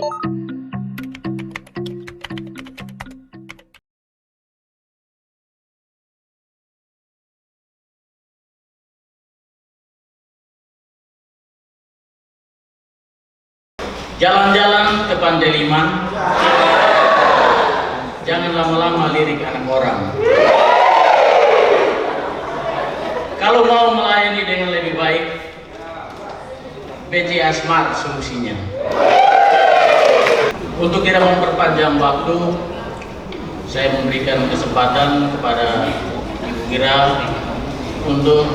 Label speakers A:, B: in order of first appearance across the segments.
A: Jalan-jalan ke Pantai Liman, jangan lama-lama lirik anak orang. Kalau mau melayani dengan lebih baik, BCA Smart solusinya. Untuk tidak memperpanjang waktu, saya memberikan kesempatan kepada Ibu Ira untuk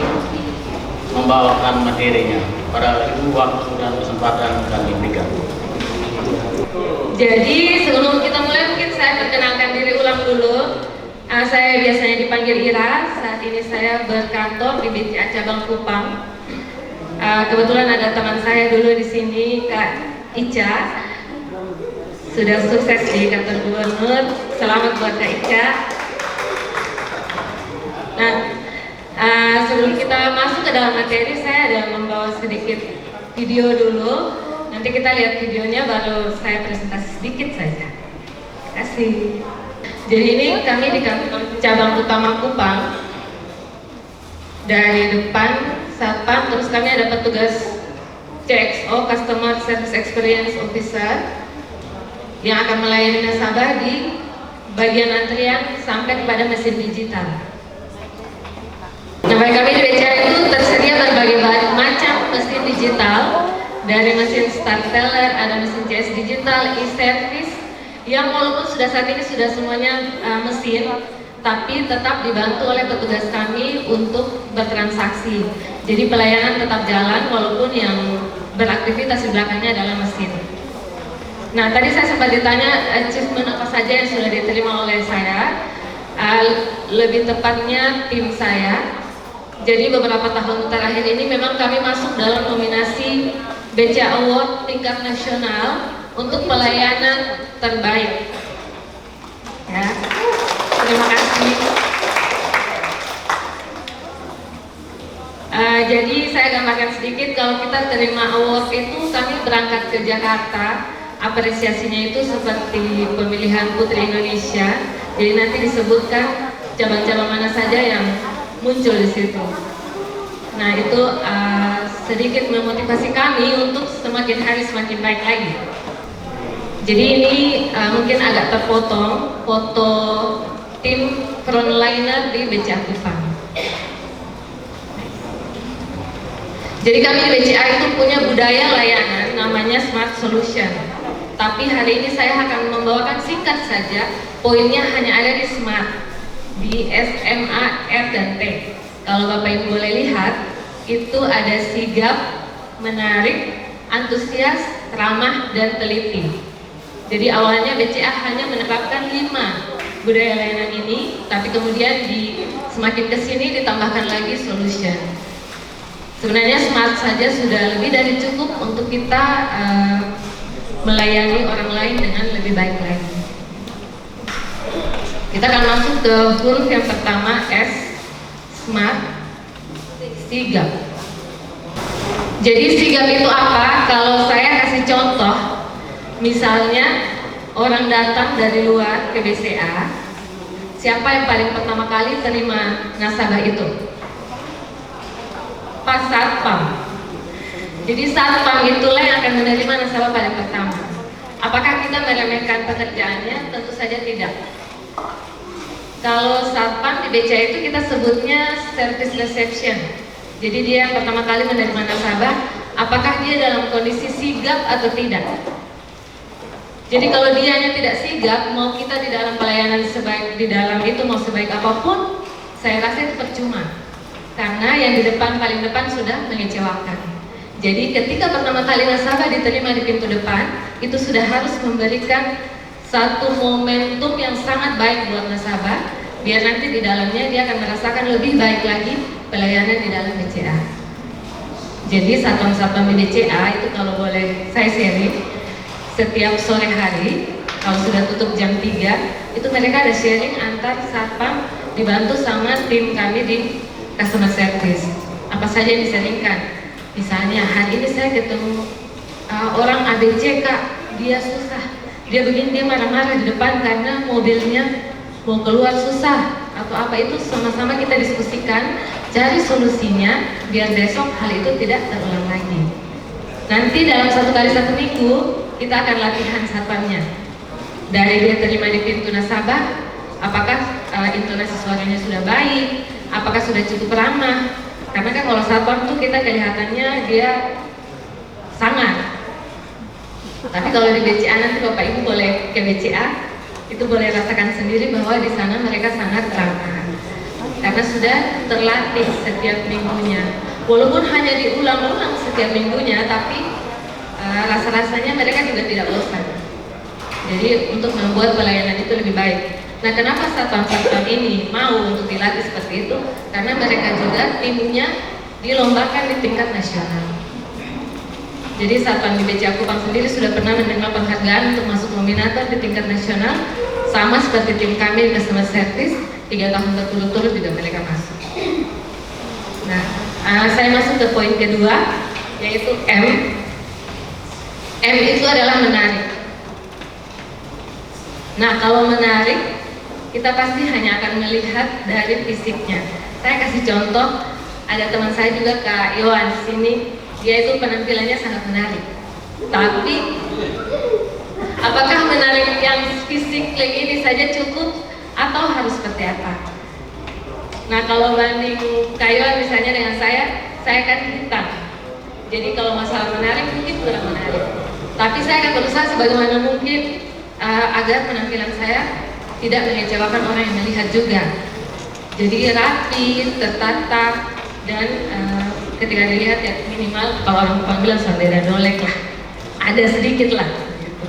A: membawakan materinya. Pada Ibu, waktu dan kesempatan kami berikan.
B: Jadi sebelum kita mulai mungkin saya perkenalkan diri ulang dulu. Saya biasanya dipanggil Ira. Saat ini saya berkantor di BCA Cabang Kupang. Kebetulan ada teman saya dulu di sini, Kak Ica. Sudah sukses di kantor gubernur. Selamat buat Kak Ica. Nah, sebelum kita masuk ke dalam materi, saya ada membawa sedikit video dulu. Nanti kita lihat videonya, baru saya presentasi sedikit saja. Terima kasih. Jadi ini kami di kantor cabang utama Kupang. Dari depan satpam, terus kami ada petugas CXO, Customer Service Experience Officer, yang akan melayani nasabah di bagian antrian sampai kepada mesin digital. Nah, bagi kami di BCA itu tersedia berbagai macam mesin digital. Dari mesin start teller, ada mesin CS digital, e-service, yang walaupun sudah saat ini sudah semuanya mesin, tapi tetap dibantu oleh petugas kami untuk bertransaksi. Jadi pelayanan tetap jalan walaupun yang beraktivitas di belakangnya adalah mesin. Nah, tadi saya sempat ditanya achievement apa saja yang sudah diterima oleh saya, lebih tepatnya tim saya. Jadi beberapa tahun terakhir ini memang kami masuk dalam nominasi BCA Award tingkat nasional untuk pelayanan terbaik. Ya, terima kasih. Jadi saya gambarkan sedikit, kalau kita terima award itu kami berangkat ke Jakarta. Apresiasinya itu seperti pemilihan Putri Indonesia. Jadi nanti disebutkan cabang-cabang mana saja yang muncul di situ. Nah, itu sedikit memotivasi kami untuk semakin hari semakin baik lagi. Jadi ini mungkin agak terpotong foto tim frontliner di BCA Kupang. Jadi kami di BCA itu punya budaya layanan namanya Smart Solution. Tapi hari ini saya akan membawakan singkat saja, poinnya hanya ada di Smart, di S, M, A, R, dan T. Kalau Bapak Ibu boleh lihat, itu ada sigap, menarik, antusias, ramah, dan teliti. Jadi awalnya BCA hanya menerapkan 5 budaya layanan ini, tapi kemudian semakin kesini ditambahkan lagi solution. Sebenarnya Smart saja sudah lebih dari cukup untuk kita melayani orang lain dengan lebih baik lagi. Kita akan masuk ke huruf yang pertama, S, Smart, sigap. Jadi sigap itu apa? Kalau saya kasih contoh, misalnya orang datang dari luar ke BCA, siapa yang paling pertama kali terima nasabah itu? Pas satpam. Jadi satpam itulah yang akan menerima nasabah paling pertama. Apakah kita meremehkan pekerjaannya? Tentu saja tidak. Kalau satpam di BCA itu kita sebutnya service reception. Jadi dia yang pertama kali menerima nasabah, apakah dia dalam kondisi sigap atau tidak. Jadi kalau dianya tidak sigap, mau kita di dalam pelayanan di dalam itu mau sebaik apapun, saya rasa itu percuma. Karena yang di depan, paling depan sudah mengecewakan. Jadi ketika pertama kali nasabah diterima di pintu depan, itu sudah harus memberikan satu momentum yang sangat baik buat nasabah, biar nanti di dalamnya dia akan merasakan lebih baik lagi pelayanan di dalam BCA. Jadi satpam-satpam di BCA itu kalau boleh saya sharing, setiap sore hari kalau sudah tutup jam 3 itu mereka ada sharing antar satpam dibantu sama tim kami di customer service. Apa saja yang disaringkan? Misalnya hari ini saya ketemu orang ABC Kak, dia susah, dia begini, dia marah-marah di depan karena mobilnya mau keluar susah atau apa, itu sama-sama kita diskusikan, cari solusinya biar besok hal itu tidak terulang lagi. Nanti dalam 1 kali 1 minggu kita akan latihan satpamnya. Dari dia terima di pintu nasabah, apakah intonasi suaranya sudah baik, apakah sudah cukup ramah. Karena kan kalau satpam tuh kita kelihatannya dia sangat. Tapi kalau di BCA nanti Bapak Ibu boleh ke BCA, itu boleh rasakan sendiri bahwa di sana mereka sangat ramah. Karena sudah terlatih setiap minggunya. Walaupun hanya diulang-ulang setiap minggunya, tapi rasa-rasanya mereka juga tidak bosan. Jadi untuk membuat pelayanan itu lebih baik. Nah, kenapa satpam-satpam ini mau untuk dilatih seperti itu? Karena mereka juga timnya dilombakan di tingkat nasional. Jadi satpam di BCA Kupang sendiri sudah pernah menerima penghargaan untuk masuk nominator di tingkat nasional, sama seperti tim kami customer service, 3 tahun berturut-turut juga mereka masuk. Nah, saya masuk ke poin kedua, yaitu M. M itu adalah menarik. Nah, kalau menarik, kita pasti hanya akan melihat dari fisiknya. Saya kasih contoh, ada teman saya juga Kak Yohan di sini, dia itu penampilannya sangat menarik. Tapi, apakah menarik yang fisik kayak ini saja cukup atau harus seperti apa? Nah, kalau banding Kak Yohan misalnya dengan saya kan hitam. Jadi kalau masalah menarik mungkin kurang menarik. Tapi saya akan berusaha sebagaimana mungkin agar penampilan saya tidak mengecewakan orang yang melihat juga. Jadi rapi, tertata, dan ketika dilihat ya minimal kalau orang Kupang bilang sondera dolek lah, ada sedikit lah. Gitu.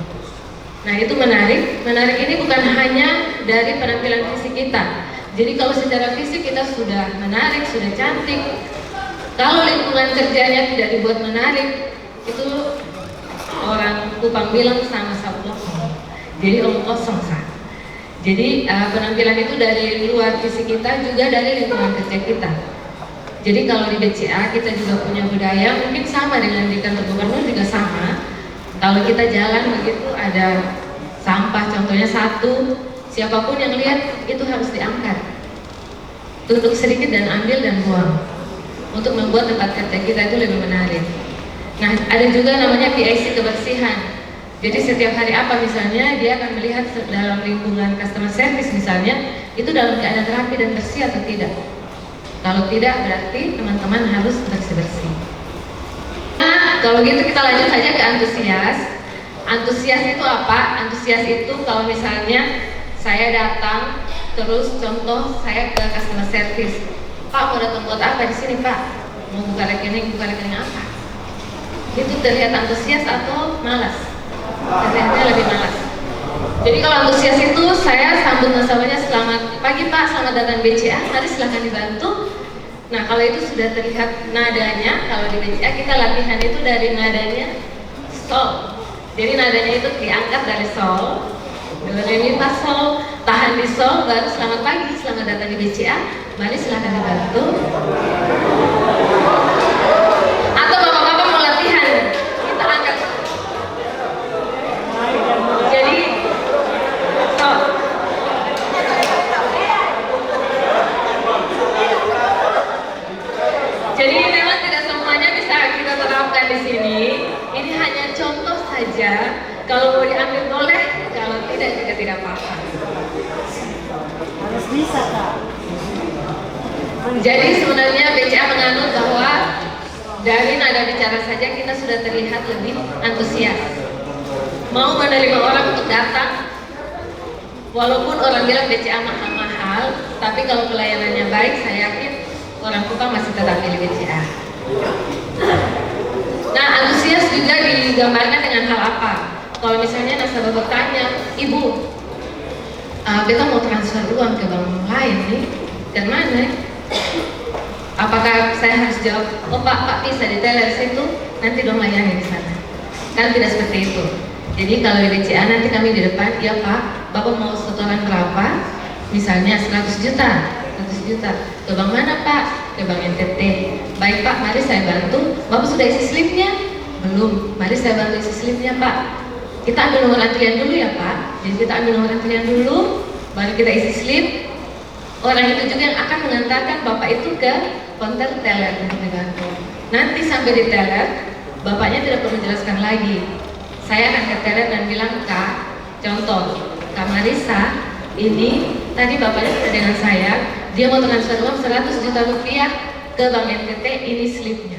B: Nah itu menarik. Menarik ini bukan hanya dari penampilan fisik kita. Jadi kalau secara fisik kita sudah menarik, sudah cantik, kalau lingkungan kerjanya tidak dibuat menarik, itu orang Kupang bilang sama sablon. Jadi omong kosong sah. Jadi penampilan itu dari luar fisik kita juga dari lingkungan kerja kita. Jadi kalau di BCA kita juga punya budaya mungkin sama dengan di kantor gubernur juga sama. Kalau kita jalan begitu ada sampah contohnya satu, siapapun yang lihat itu harus diangkat. Tutup sedikit dan ambil dan buang. Untuk membuat tempat kerja kita itu lebih menarik. Nah ada juga namanya PIC kebersihan. Jadi setiap hari apa misalnya dia akan melihat dalam lingkungan customer service misalnya itu dalam keadaan rapi dan bersih atau tidak. Kalau tidak berarti teman-teman harus bersih-bersih. Nah kalau gitu kita lanjut saja ke antusias. Antusias itu apa? Antusias itu kalau misalnya saya datang terus contoh saya ke customer service, Pak mau datang buat apa di sini Pak? Mau buka rekening apa? Itu terlihat antusias atau malas? Terlihatnya lebih malas. Jadi kalau antusias itu saya sambut nasabahnya selamat pagi Pak, selamat datang BCA, mari silahkan dibantu. Nah kalau itu sudah terlihat nadanya, kalau di BCA kita latihan itu dari nadanya sol. Jadi nadanya itu diangkat dari sol, dari fa sol, tahan di sol, baru selamat pagi, selamat datang di BCA, mari silahkan dibantu. Atau bapak-bapak mau latihan, kita angkat. Jadi sol. Jadi memang tidak semuanya bisa kita terapkan di sini. Ini hanya contoh saja. Kalau mau diambil boleh, kalau tidak juga tidak apa-apa.
C: Harus bisa Kak.
B: Jadi sebenarnya BCA menganut bahwa dari nada bicara saja kita sudah terlihat lebih antusias. Mau menerima orang untuk datang, walaupun orang bilang BCA mahal-mahal, tapi kalau pelayanannya baik, saya yakin orang Kupang masih tetap pilih BCA. Nah, antusias juga digambarkan dengan hal apa? Kalau misalnya nasabah bertanya, Ibu, beta mau transfer uang ke bank lain nih, ke mana? Apakah saya harus jawab, oh Pak bisa di teller situ, nanti dong layani di sana. Kan tidak seperti itu. Jadi kalau di BCA nanti kami di depan, ya Pak, Bapak mau setoran berapa? Misalnya 100 juta. Ke bank mana Pak? Ke bank NTT. Baik Pak, mari saya bantu. Bapak sudah isi slipnya? Belum. Mari saya bantu isi slipnya Pak. Kita ambil nomor antrian dulu ya Pak. Jadi kita ambil nomor antrian dulu, baru kita isi slip. Orang itu juga yang akan mengantarkan Bapak itu ke konter teller Nanti sampai di teller, Bapaknya tidak perlu jelaskan lagi. Saya akan ke teller dan bilang, Kak, contoh, Kak Marisa, ini tadi Bapaknya sudah dengan saya, dia mau transfer uang 100 juta rupiah ke Bank NTT, ini slipnya.